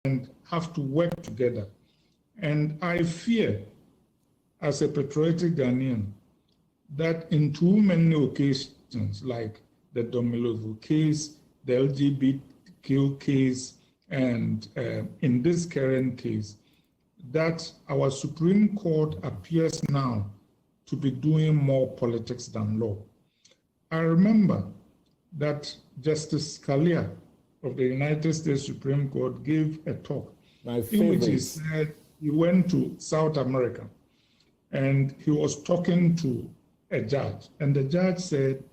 have to work together. And I fear, as a patriotic Ghanaian, that in too many occasions, like the Domilovo case, the LGBTQ case, and in this current case, that our Supreme Court appears now to be doing more politics than law. I remember that Justice Scalia of the United States Supreme Court gave a talk in which he said he went to South America and he was talking to a judge, and the judge said,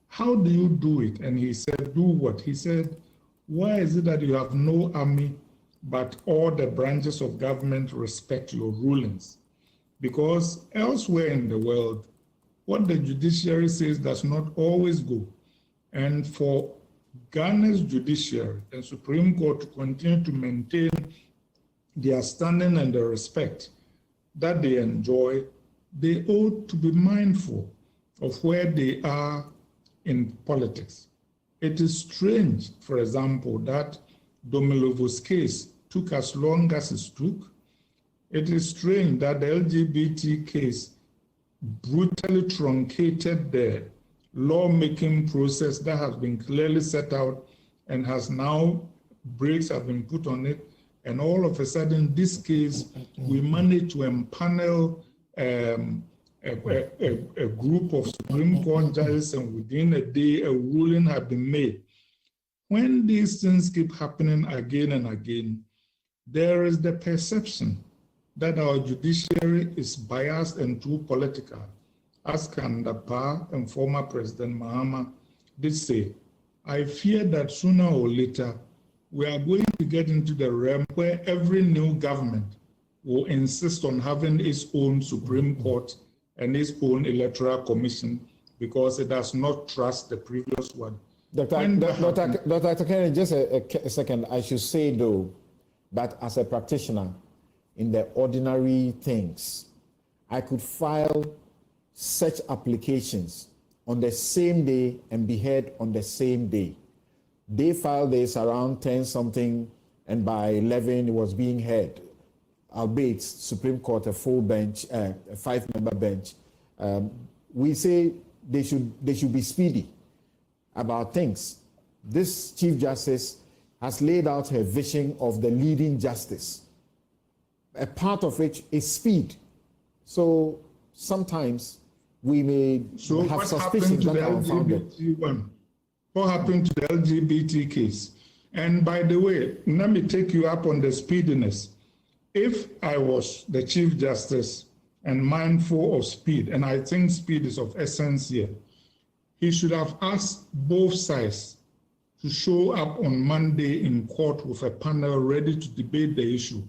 "How do you do it?" And he said, "Do what?" He said, "Why is it that you have no army, but all the branches of government respect your rulings?" Because elsewhere in the world, what the judiciary says does not always go. And for Ghana's judiciary and Supreme Court to continue to maintain their standing and the respect that they enjoy, they ought to be mindful of where they are in politics. It is strange, for example, that Domilovo's case took as long as it took. It is strange that the LGBT case brutally truncated the lawmaking process that has been clearly set out and has now, brakes have been put on it. And all of a sudden, this case, we managed to empanel a group of Supreme Court judges, and within a day, a ruling had been made. When these things keep happening again and again, there is the perception that our judiciary is biased and too political. As Kandapa and former President Mahama did say, I fear that sooner or later, we are going to get into the realm where every new government will insist on having its own Supreme Court and its own Electoral Commission because it does not trust the previous one. Dr. Kennedy, just a second. I should say, though, that as a practitioner in the ordinary things, I could file such applications on the same day and be heard on the same day. They filed this around 10 something, and by 11 it was being heard. Albeit Supreme Court, a full bench, a 5-member bench. We say they should be speedy about things. This Chief Justice has laid out her vision of the leading justice. A part of which is speed. So sometimes we may have suspicions that are unfounded. What happened to the LGBT case? And by the way, let me take you up on the speediness. If I was the Chief Justice and mindful of speed, and I think speed is of essence here, he should have asked both sides to show up on Monday in court with a panel ready to debate the issue.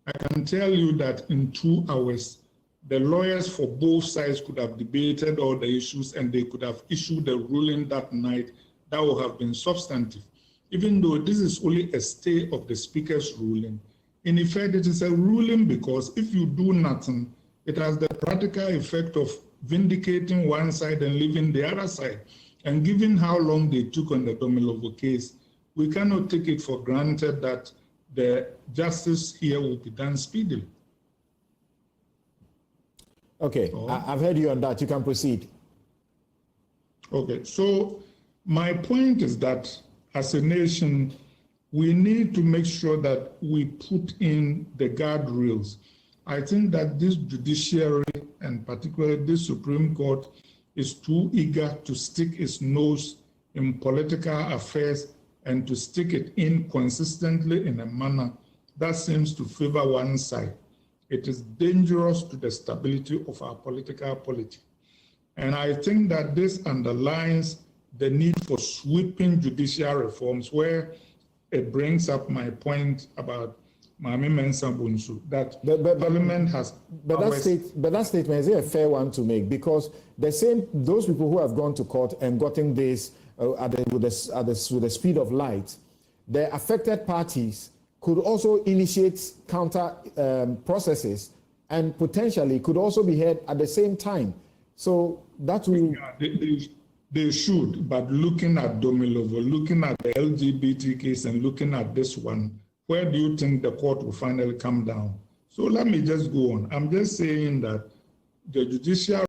I can tell you that in 2 hours, the lawyers for both sides could have debated all the issues and they could have issued a ruling that night that would have been substantive. Even though this is only a stay of the Speaker's ruling, in effect, it is a ruling because if you do nothing, it has the practical effect of vindicating one side and leaving the other side. And given how long they took on the Domilovo case, we cannot take it for granted that the justice here will be done speedily. Okay, I've heard you on that. You can proceed. Okay, so my point is that as a nation, we need to make sure that we put in the guardrails. I think that this judiciary, and particularly this Supreme Court, is too eager to stick its nose in political affairs and to stick it in consistently in a manner that seems to favor one side. It is dangerous to the stability of our political polity. And I think that this underlines the need for sweeping judicial reforms, where it brings up my point about Mami Mensah Bonsu, that Parliament has... But that statement, is it a fair one to make? Because those people who have gone to court and gotten this with the speed of light, the affected parties could also initiate counter processes and potentially could also be heard at the same time. So that will... Yeah, they should, but looking at Domilovo, looking at the LGBT case and looking at this one, where do you think the court will finally come down? So let me just go on. I'm just saying that the judicial